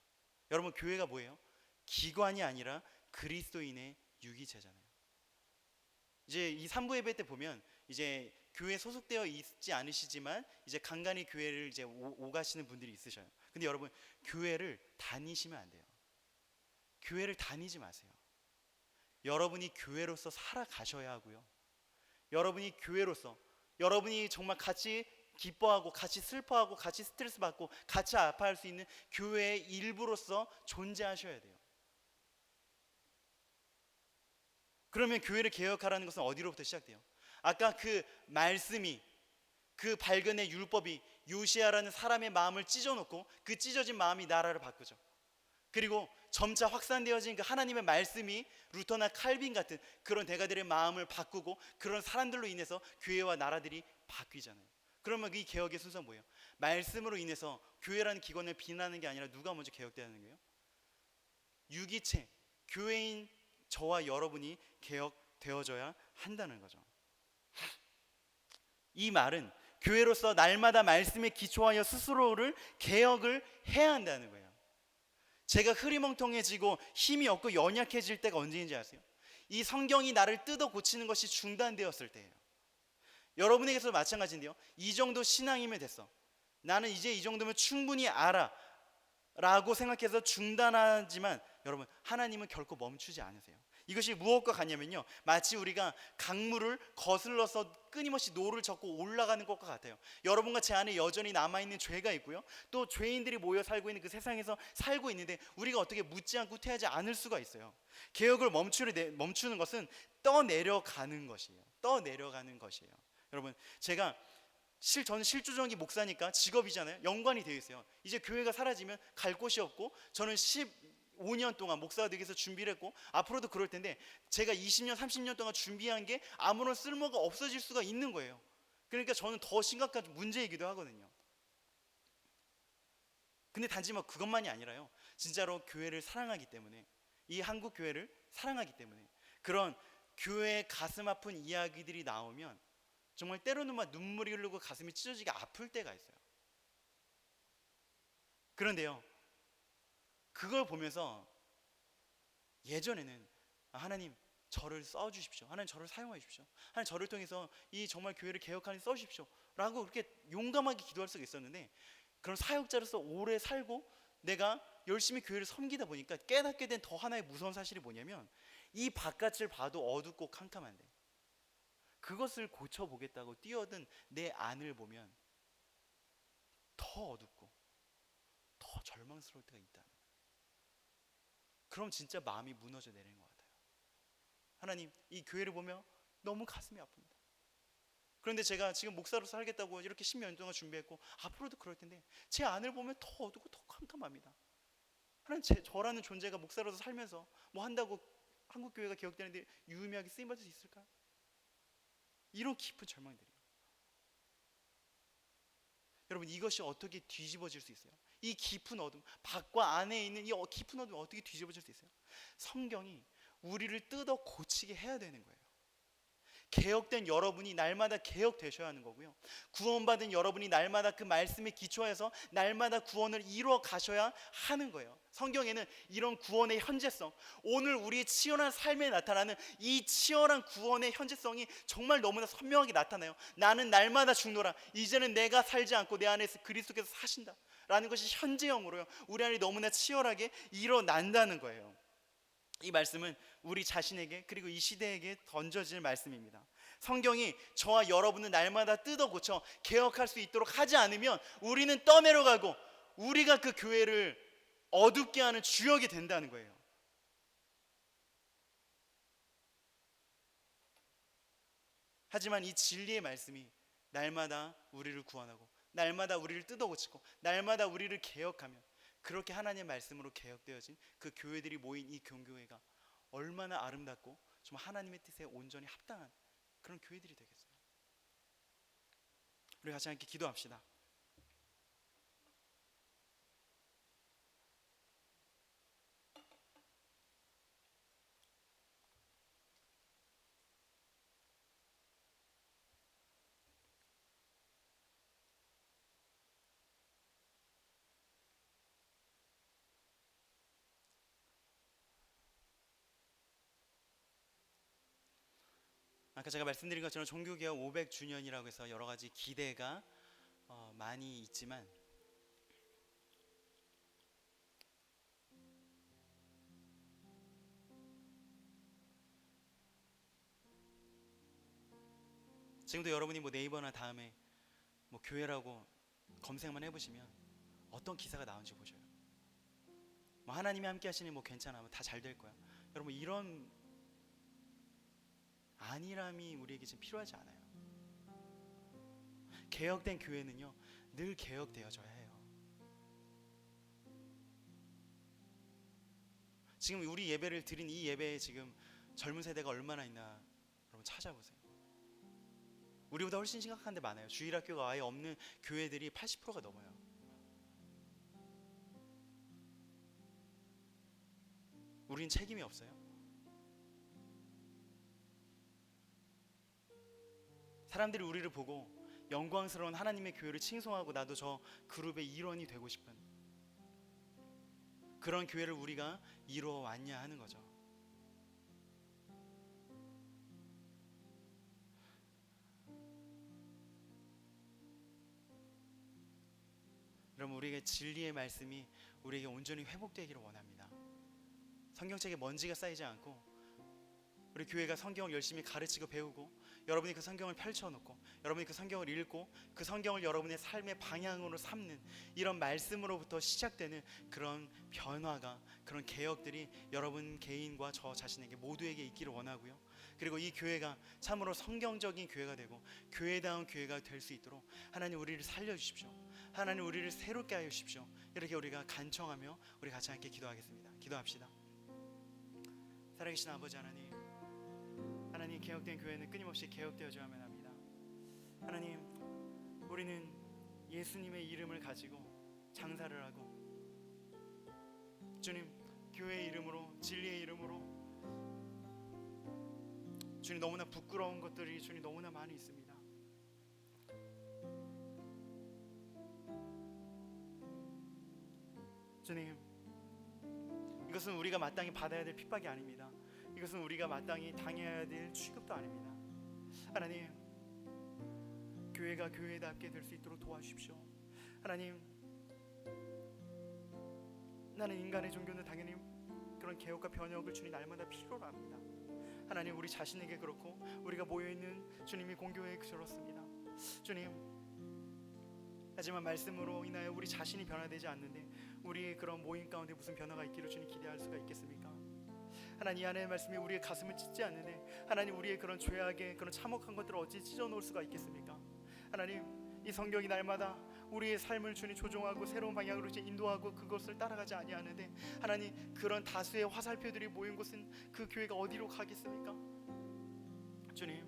여러분, 교회가 뭐예요? 기관이 아니라 그리스도인의 유기체잖아요. 이제 이 3부 예배 때 보면 이제 교회에 소속되어 있지 않으시지만 이제 간간히 교회를 이제 오가시는 분들이 있으셔요. 근데 여러분, 교회를 다니시면 안 돼요. 교회를 다니지 마세요. 여러분이 교회로서 살아가셔야 하고요. 여러분이 교회로서 여러분이 정말 같이 기뻐하고 같이 슬퍼하고 같이 스트레스 받고 같이 아파할 수 있는 교회의 일부로서 존재하셔야 돼요. 그러면 교회를 개혁하라는 것은 어디로부터 시작돼요? 아까 그 말씀이, 그 발견의 율법이 요시야라는 사람의 마음을 찢어놓고 그 찢어진 마음이 나라를 바꾸죠. 그리고 점차 확산되어진 그 하나님의 말씀이 루터나 칼빈 같은 그런 대가들의 마음을 바꾸고 그런 사람들로 인해서 교회와 나라들이 바뀌잖아요. 그러면 이 개혁의 순서는 뭐예요? 말씀으로 인해서 교회라는 기관을 비난하는 게 아니라 누가 먼저 개혁되는 거예요? 유기체, 교회인 저와 여러분이 개혁되어져야 한다는 거죠. 이 말은 교회로서 날마다 말씀에 기초하여 스스로를 개혁을 해야 한다는 거예요. 제가 흐리멍텅해지고 힘이 없고 연약해질 때가 언제인지 아세요? 이 성경이 나를 뜯어 고치는 것이 중단되었을 때예요. 여러분에게서도 마찬가지인데요, 이 정도 신앙이면 됐어, 나는 이제 이 정도면 충분히 알아 라고 생각해서 중단하지만 여러분, 하나님은 결코 멈추지 않으세요. 이것이 무엇과 같냐면요, 마치 우리가 강물을 거슬러서 끊임없이 노를 젓고 올라가는 것과 같아요. 여러분과 제 안에 여전히 남아있는 죄가 있고요, 또 죄인들이 모여 살고 있는 그 세상에서 살고 있는데 우리가 어떻게 묻지 않고 퇴하지 않을 수가 있어요. 개혁을 멈추는 것은 떠내려가는 것이에요. 떠내려가는 것이에요. 여러분, 저는 실주정기 목사니까 직업이잖아요. 연관이 되어 있어요. 이제 교회가 사라지면 갈 곳이 없고, 저는 15년 동안 목사가 되기 위해서 준비를 했고 앞으로도 그럴 텐데, 제가 20년 30년 동안 준비한 게 아무런 쓸모가 없어질 수가 있는 거예요. 그러니까 저는 더 심각한 문제이기도 하거든요. 근데 단지 그것만이 아니라요, 진짜로 교회를 사랑하기 때문에, 이 한국 교회를 사랑하기 때문에 그런 교회의 가슴 아픈 이야기들이 나오면 정말 때로는 눈물이 흐르고 가슴이 찢어지게 아플 때가 있어요. 그런데요, 그걸 보면서 예전에는 하나님 저를 써주십시오, 하나님 저를 사용해 주십시오, 하나님 저를 통해서 이 정말 교회를 개혁하는 써주십시오 라고 그렇게 용감하게 기도할 수가 있었는데, 그런 사역자로서 오래 살고 내가 열심히 교회를 섬기다 보니까 깨닫게 된 더 하나의 무서운 사실이 뭐냐면, 이 바깥을 봐도 어둡고 캄캄한데 그것을 고쳐보겠다고 뛰어든 내 안을 보면 더 어둡고 더 절망스러울 때가 있다는 거예요. 그럼 진짜 마음이 무너져 내리는 것 같아요. 하나님, 이 교회를 보며 너무 가슴이 아픕니다. 그런데 제가 지금 목사로 살겠다고 이렇게 10몇 년 동안 준비했고 앞으로도 그럴 텐데 제 안을 보면 더 어둡고 더 캄캄합니다. 하나님, 저라는 존재가 목사로서 살면서 한다고 한국교회가 개혁되는데 유의미하게 쓰임받을 수 있을까요? 이런 깊은 절망들이에요. 여러분, 이것이 어떻게 뒤집어질 수 있어요? 이 깊은 어둠, 밖과 안에 있는 이 깊은 어둠이 어떻게 뒤집어질 수 있어요? 성경이 우리를 뜯어 고치게 해야 되는 거예요. 개혁된 여러분이 날마다 개혁되셔야 하는 거고요, 구원받은 여러분이 날마다 그 말씀에 기초해서 날마다 구원을 이루어 가셔야 하는 거예요. 성경에는 이런 구원의 현재성, 오늘 우리의 치열한 삶에 나타나는 이 치열한 구원의 현재성이 정말 너무나 선명하게 나타나요. 나는 날마다 죽노라, 이제는 내가 살지 않고 내 안에서 그리스도께서 사신다 라는 것이 현재형으로요 우리 안에 너무나 치열하게 일어난다는 거예요. 이 말씀은 우리 자신에게 그리고 이 시대에게 던져질 말씀입니다. 성경이 저와 여러분을 날마다 뜯어 고쳐 개혁할 수 있도록 하지 않으면 우리는 떠내려가고 우리가 그 교회를 어둡게 하는 주역이 된다는 거예요. 하지만 이 진리의 말씀이 날마다 우리를 구원하고 날마다 우리를 뜯어 고치고 날마다 우리를 개혁하면, 그렇게 하나님의 말씀으로 개혁되어진 그 교회들이 모인 이 교회가 얼마나 아름답고 정말 하나님의 뜻에 온전히 합당한 그런 교회들이 되겠어요. 우리 같이 함께 기도합시다. 아까 제가 말씀드린 것처럼 종교개혁 500주년이라고 해서 여러 가지 기대가 많이 있지만 지금도 여러분이 뭐 네이버나 다음에 뭐 교회라고 검색만 해보시면 어떤 기사가 나오는지 보셔요. 뭐 하나님이 함께 하시니 뭐 괜찮아, 뭐 다 잘 될 거야. 여러분, 이런 안일함이 우리에게 지금 필요하지 않아요. 개혁된 교회는요 늘 개혁되어져야 해요. 지금 우리 예배를 드린 이 예배에 지금 젊은 세대가 얼마나 있나 여러분 찾아보세요. 우리보다 훨씬 심각한 데 많아요. 주일학교가 아예 없는 교회들이 80%가 넘어요. 우린 책임이 없어요? 사람들이 우리를 보고 영광스러운 하나님의 교회를 칭송하고 나도 저 그룹의 일원이 되고 싶은 그런 교회를 우리가 이루어 왔냐 하는 거죠. 여러분, 우리에게 진리의 말씀이 우리에게 온전히 회복되기를 원합니다. 성경책에 먼지가 쌓이지 않고 우리 교회가 성경을 열심히 가르치고 배우고 여러분이 그 성경을 펼쳐놓고 여러분이 그 성경을 읽고 그 성경을 여러분의 삶의 방향으로 삼는 이런 말씀으로부터 시작되는 그런 변화가, 그런 개혁들이 여러분 개인과 저 자신에게 모두에게 있기를 원하고요. 그리고 이 교회가 참으로 성경적인 교회가 되고 교회다운 교회가 될 수 있도록 하나님 우리를 살려주십시오. 하나님 우리를 새롭게 하여 주십시오. 이렇게 우리가 간청하며 우리 같이 함께 기도하겠습니다. 기도합시다. 살아계신 아버지 하나님, 하나님, 개혁된 교회는 끊임없이 개혁되어져야만 합니다. 하나님, 우리는 예수님의 이름을 가지고 장사를 하고 주님, 교회의 이름으로, 진리의 이름으로 주님, 너무나 부끄러운 것들이 주님 너무나 많이 있습니다. 주님, 이것은 우리가 마땅히 받아야 될 핍박이 아닙니다. 이것은 우리가 마땅히 당해야 될 취급도 아닙니다. 하나님, 교회가 교회답게 될 수 있도록 도와주십시오. 하나님, 나는 인간의 종교는 당연히 그런 개혁과 변혁을 주님 날마다 필요로 합니다. 하나님, 우리 자신에게 그렇고 우리가 모여있는 주님이 공교회에 그렇습니다. 주님, 하지만 말씀으로 인하여 우리 자신이 변화되지 않는데 우리의 그런 모임 가운데 무슨 변화가 있기를 주님 기대할 수가 있겠습니까? 하나님, 이 하나님의 말씀이 우리의 가슴을 찢지 않는데 하나님, 우리의 그런 죄악의 그런 참혹한 것들을 어찌 찢어놓을 수가 있겠습니까? 하나님, 이 성경이 날마다 우리의 삶을 주님 조종하고 새로운 방향으로 인도하고 그것을 따라가지 아니하는데 하나님, 그런 다수의 화살표들이 모인 곳은 그 교회가 어디로 가겠습니까? 주님,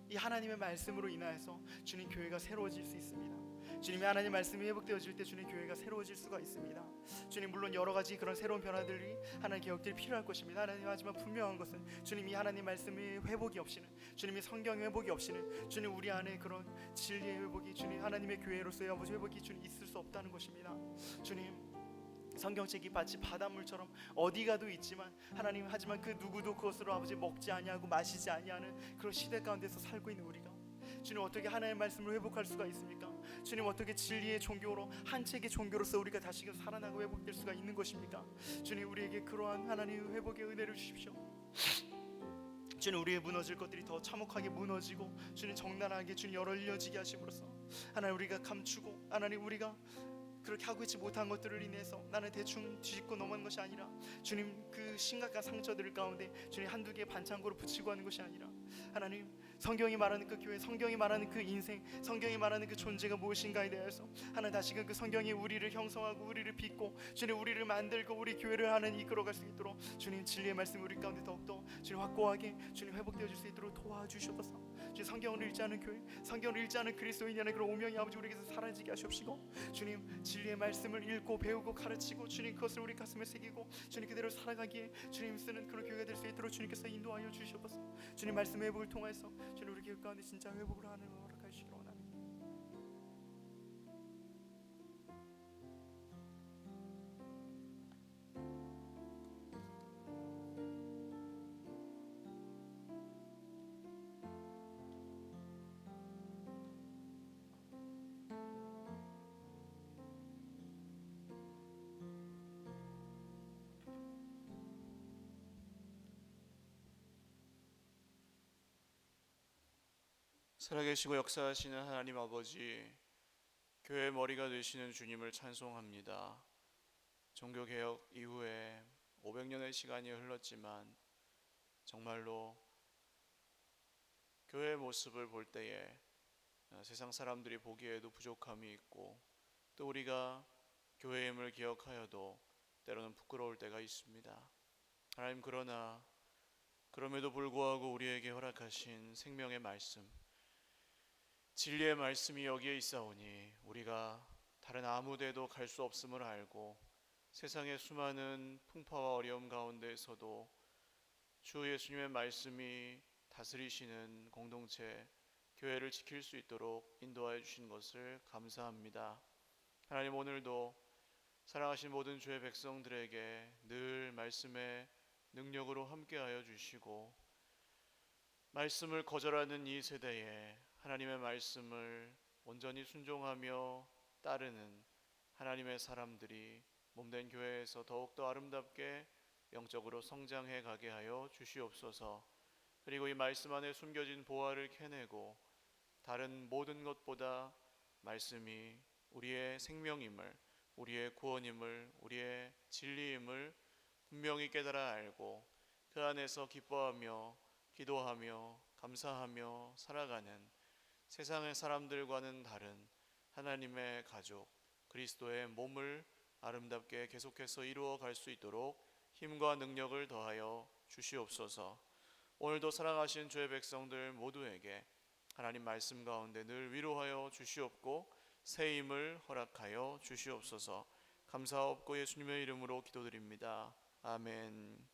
이 하나님의 말씀으로 인하여서 주님 교회가 새로워질 수 있습니다. 주님의 하나님 말씀이 회복되어질 때 주님 교회가 새로워질 수가 있습니다. 주님, 물론 여러 가지 그런 새로운 변화들이 하나님 개혁들이 필요할 것입니다. 하나님, 하지만 분명한 것은 주님이 하나님 말씀의 회복이 없이는, 주님이 성경의 회복이 없이는 주님 우리 안에 그런 진리의 회복이, 주님 하나님의 교회로서의 아버지 회복이 주님 있을 수 없다는 것입니다. 주님, 성경책이 마치 바닷물처럼 어디 가도 있지만 하나님, 하지만 그 누구도 그것으로 아버지 먹지 아니하고 마시지 아니하는 그런 시대 가운데서 살고 있는 우리가 주님, 어떻게 하나님의 말씀을 회복할 수가 있습니까? 주님, 어떻게 진리의 종교로, 한 책의 종교로서 우리가 다시금 살아나고 회복될 수가 있는 것입니까? 주님, 우리에게 그러한 하나님의 회복의 은혜를 주십시오. 주님, 우리의 무너질 것들이 더 참혹하게 무너지고 주님 적나라하게 주님 열려지게 하심으로써 하나님, 우리가 감추고 하나님, 우리가 그렇게 하고 있지 못한 것들을 인해서 나는 대충 뒤집고 넘어가는 것이 아니라 주님, 그 심각한 상처들 가운데 주님 한두 개의 반창고를 붙이고 하는 것이 아니라 하나님, 성경이 말하는 그 교회, 성경이 말하는 그 인생, 성경이 말하는 그 존재가 무엇인가에 대해서 하나님, 다시금 그 성경이 우리를 형성하고 우리를 빚고 주님 우리를 만들고 우리 교회를 하나님 이끌어갈 수 있도록 주님 진리의 말씀 우리 가운데 더욱더 주님 확고하게 주님 회복되어질 수 있도록 도와주셔서 주님, 성경을 읽지 않은 교회, 성경을 읽지 않은 그리스도인이 아닌 그런 오명이 아버지 우리에게서 사라지게 하시옵시고 주님, 진리의 말씀을 읽고 배우고 가르치고 주님 그것을 우리 가슴에 새기고 주님 그대로 살아가기에 주님 쓰는 그런 교회가 될 수 있도록 주님께서 인도하여 주시옵소서. 주님 말씀의 회복을 통해서 주님 우리 교회 가운데 진짜 회복을 하는 걸 허락해 주시기 원합니다. 살아계시고 역사하시는 하나님 아버지, 교회의 머리가 되시는 주님을 찬송합니다. 종교개혁 이후에 500년의 시간이 흘렀지만 정말로 교회의 모습을 볼 때에 세상 사람들이 보기에도 부족함이 있고, 또 우리가 교회의 힘을 기억하여도 때로는 부끄러울 때가 있습니다. 하나님, 그러나 그럼에도 불구하고 우리에게 허락하신 생명의 말씀, 진리의 말씀이 여기에 있사오니 우리가 다른 아무 데도 갈 수 없음을 알고, 세상의 수많은 풍파와 어려움 가운데에서도 주 예수님의 말씀이 다스리시는 공동체 교회를 지킬 수 있도록 인도하여 주신 것을 감사합니다. 하나님, 오늘도 사랑하신 모든 주의 백성들에게 늘 말씀의 능력으로 함께하여 주시고, 말씀을 거절하는 이 세대에 하나님의 말씀을 온전히 순종하며 따르는 하나님의 사람들이 몸된 교회에서 더욱더 아름답게 영적으로 성장해 가게 하여 주시옵소서. 그리고 이 말씀 안에 숨겨진 보화를 캐내고 다른 모든 것보다 말씀이 우리의 생명임을, 우리의 구원임을, 우리의 진리임을 분명히 깨달아 알고 그 안에서 기뻐하며 기도하며 감사하며 살아가는 세상의 사람들과는 다른 하나님의 가족 그리스도의 몸을 아름답게 계속해서 이루어 갈 수 있도록 힘과 능력을 더하여 주시옵소서. 오늘도 사랑하신 주의 백성들 모두에게 하나님 말씀 가운데 늘 위로하여 주시옵고 새 힘을 허락하여 주시옵소서. 감사하옵고 예수님의 이름으로 기도드립니다. 아멘.